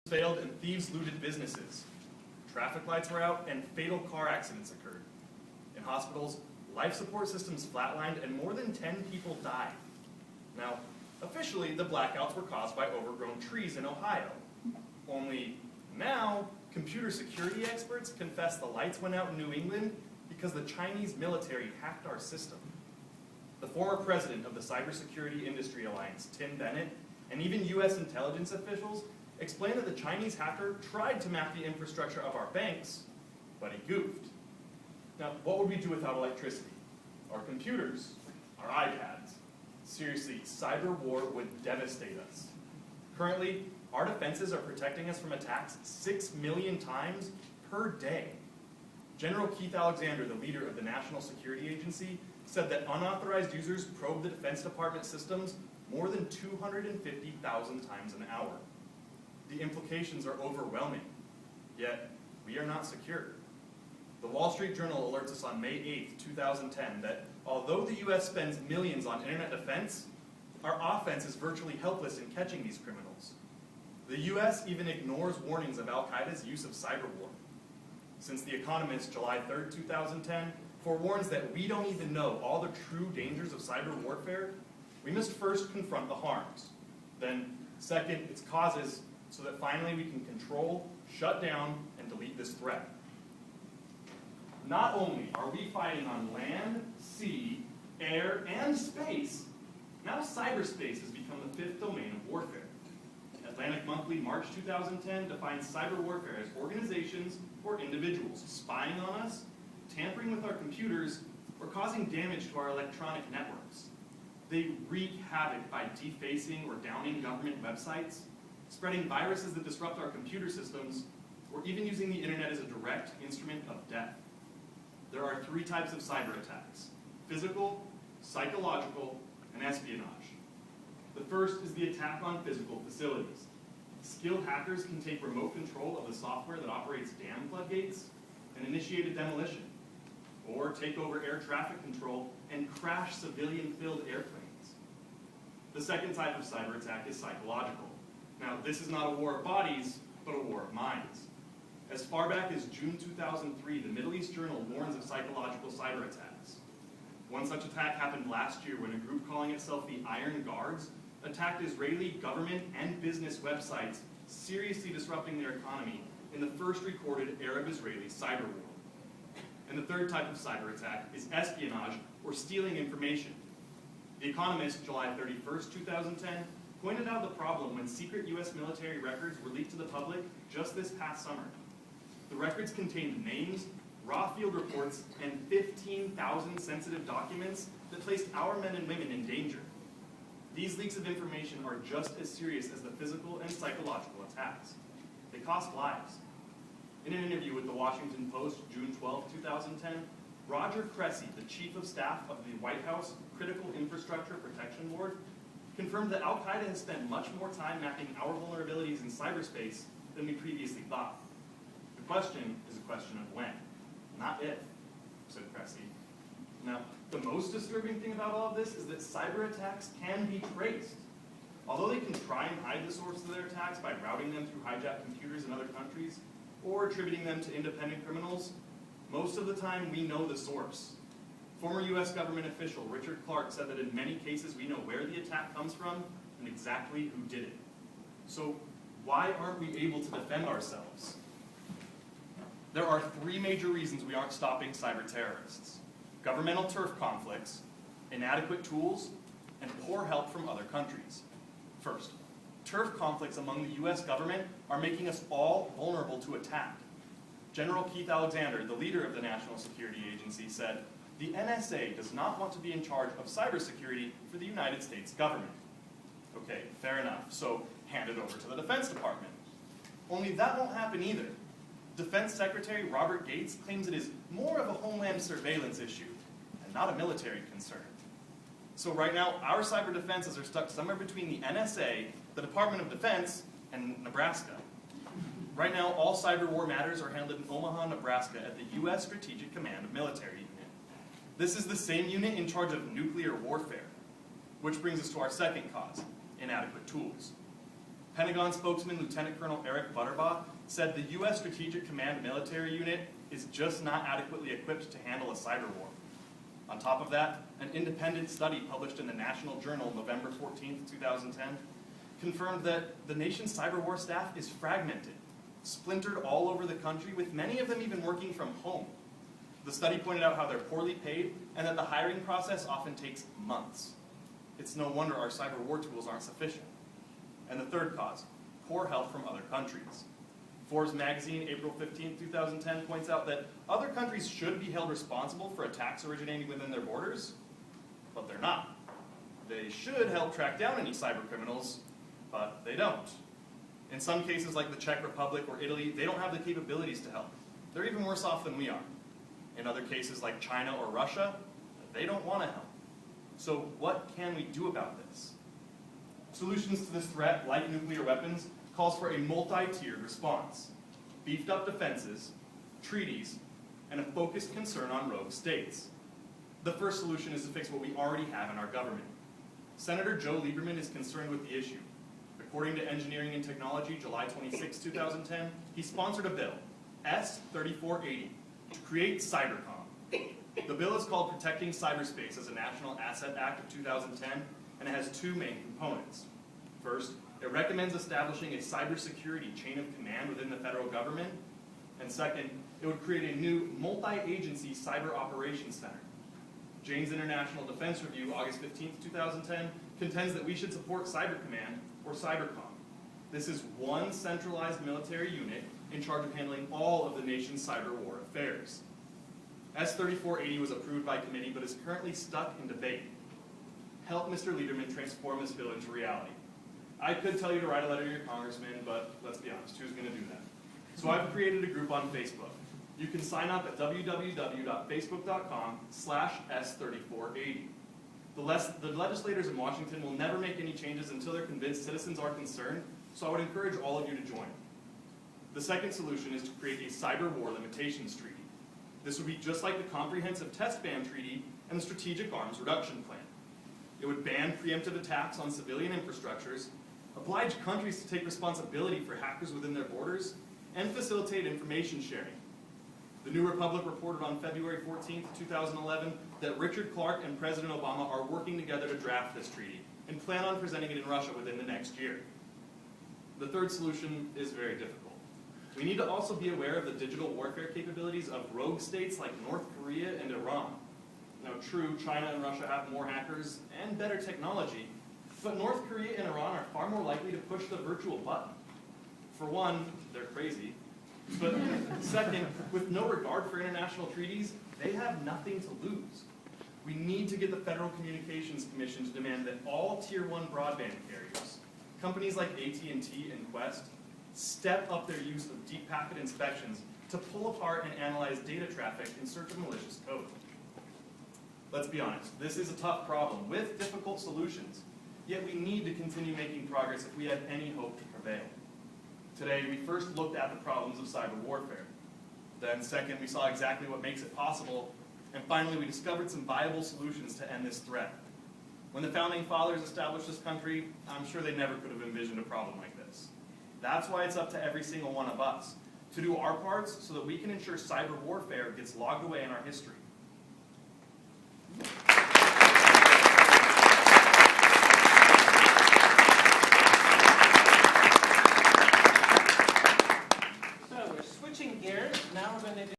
failed and thieves looted businesses. Traffic lights were out and fatal car accidents occurred. In hospitals, life support systems flatlined and more than 10 people died. Now, officially, the blackouts were caused by overgrown trees in Ohio. Only now, computer security experts confess the lights went out in New England because the Chinese military hacked our system. The former president of the Cybersecurity Industry Alliance, Tim Bennett, and even US intelligence officials explained that the Chinese hacker tried to map the infrastructure of our banks, but he goofed. Now, what would we do without electricity? Our computers, our iPads. Seriously, cyber war would devastate us. Currently, our defenses are protecting us from attacks 6 million times per day. General Keith Alexander, the leader of the National Security Agency, said that unauthorized users probe the Defense Department systems more than 250,000 times an hour. The implications are overwhelming, yet we are not secure. The Wall Street Journal alerts us on May 8, 2010 that although the US spends millions on internet defense, our offense is virtually helpless in catching these criminals. The US even ignores warnings of Al-Qaeda's use of cyber war. Since The Economist, July 3, 2010, forewarns that we don't even know all the true dangers of cyber warfare, we must first confront the harms. Then, second, its causes, so that finally we can control, shut down, and delete this threat. Not only are we fighting on land, sea, air, and space, now cyberspace has become the fifth domain of warfare. Atlantic Monthly, March 2010, defines cyber warfare as organizations or individuals spying on us, tampering with our computers, or causing damage to our electronic networks. They wreak havoc by defacing or downing government websites, spreading viruses that disrupt our computer systems, or even using the internet as a direct instrument of death. There are 3 types of cyber attacks: physical, psychological, and espionage. The first is the attack on physical facilities. Skilled hackers can take remote control of the software that operates dam floodgates and initiate a demolition, or take over air traffic control and crash civilian-filled airplanes. The second type of cyber attack is psychological. Now, this is not a war of bodies, but a war of minds. As far back as June 2003, the Middle East Journal warns of psychological cyber attacks. One such attack happened last year when a group calling itself the Iron Guards attacked Israeli government and business websites, seriously disrupting their economy in the first recorded Arab-Israeli cyber war. And the third type of cyber attack is espionage, or stealing information. The Economist, July 31st, 2010, pointed out the problem when secret US military records were leaked to the public just this past summer. The records contained names, raw field reports, and 15,000 sensitive documents that placed our men and women in danger. These leaks of information are just as serious as the physical and psychological attacks. They cost lives. In an interview with the Washington Post, June 12, 2010, Roger Cressy, the Chief of Staff of the White House Critical Infrastructure Protection Board, confirmed that Al-Qaeda has spent much more time mapping our vulnerabilities in cyberspace than we previously thought. The question is a question of when, not if, said Cressy. Now, the most disturbing thing about all of this is that cyber attacks can be traced. Although they can try and hide the source of their attacks by routing them through hijacked computers in other countries, or attributing them to independent criminals, most of the time we know the source. Former US government official Richard Clark said that in many cases we know where the attack comes from and exactly who did it. So why aren't we able to defend ourselves? There are 3 major reasons we aren't stopping cyber terrorists: governmental turf conflicts, inadequate tools, and poor help from other countries. First, turf conflicts among the US government are making us all vulnerable to attack. General Keith Alexander, the leader of the National Security Agency, said, "The NSA does not want to be in charge of cybersecurity for the United States government." Okay, fair enough, so hand it over to the Defense Department. Only that won't happen either. Defense Secretary Robert Gates claims it is more of a homeland surveillance issue and not a military concern. So right now, our cyber defenses are stuck somewhere between the NSA, the Department of Defense, and Nebraska. Right now, all cyber war matters are handled in Omaha, Nebraska at the U.S. Strategic Command Military Unit. This is the same unit in charge of nuclear warfare, which brings us to our second cause: inadequate tools. Pentagon spokesman Lieutenant Colonel Eric Butterbaugh said the U.S. Strategic Command military unit is just not adequately equipped to handle a cyber war. On top of that, an independent study published in the National Journal November 14, 2010, confirmed that the nation's cyber war staff is fragmented, splintered all over the country, with many of them even working from home. The study pointed out how they're poorly paid and that the hiring process often takes months. It's no wonder our cyber war tools aren't sufficient. And the third cause, poor help from other countries. Forbes magazine, April 15, 2010, points out that other countries should be held responsible for attacks originating within their borders, but they're not. They should help track down any cyber criminals, but they don't. In some cases, like the Czech Republic or Italy, they don't have the capabilities to help. They're even worse off than we are. In other cases, like China or Russia, they don't want to help. So what can we do about this? Solutions to this threat, like nuclear weapons, calls for a multi-tiered response. Beefed up defenses, treaties, and a focused concern on rogue states. The first solution is to fix what we already have in our government. Senator Joe Lieberman is concerned with the issue. According to Engineering and Technology, July 26, 2010, he sponsored a bill, S-3480, to create Cybercom. The bill is called Protecting Cyberspace as a National Asset Act of 2010, and it has two main components. First, it recommends establishing a cybersecurity chain of command within the federal government, and second, it would create a new multi-agency cyber operations center. Jane's International Defense Review, August 15, 2010, contends that we should support Cyber Command, or Cybercom. This is one centralized military unit in charge of handling all of the nation's cyber war affairs. S-3480 was approved by committee but is currently stuck in debate. Help Mr. Lieberman transform this bill into reality. I could tell you to write a letter to your congressman, but let's be honest, who's going to do that? So I've created a group on Facebook. You can sign up at www.facebook.com/S3480. The legislators in Washington will never make any changes until they're convinced citizens are concerned, so I would encourage all of you to join. The second solution is to create a cyber war limitations treaty. This would be just like the Comprehensive Test Ban Treaty and the Strategic Arms Reduction Plan. It would ban preemptive attacks on civilian infrastructures, oblige countries to take responsibility for hackers within their borders, and facilitate information sharing. The New Republic reported on February 14, 2011, that Richard Clark and President Obama are working together to draft this treaty and plan on presenting it in Russia within the next year. The third solution is very difficult. We need to also be aware of the digital warfare capabilities of rogue states like North Korea and Iran. Now, true, China and Russia have more hackers and better technology, but North Korea and Iran are far more likely to push the virtual button. For one, they're crazy. But second, with no regard for international treaties, they have nothing to lose. We need to get the Federal Communications Commission to demand that all Tier 1 broadband carriers, companies like AT&T and Qwest, step up their use of deep packet inspections to pull apart and analyze data traffic in search of malicious code. Let's be honest, this is a tough problem with difficult solutions, yet we need to continue making progress if we have any hope to prevail. Today, we first looked at the problems of cyber warfare. Then second, we saw exactly what makes it possible. And finally, we discovered some viable solutions to end this threat. When the Founding Fathers established this country, I'm sure they never could have envisioned a problem like this. That's why it's up to every single one of us to do our parts so that we can ensure cyber warfare gets logged away in our history. So we're switching gears. Now we're going to do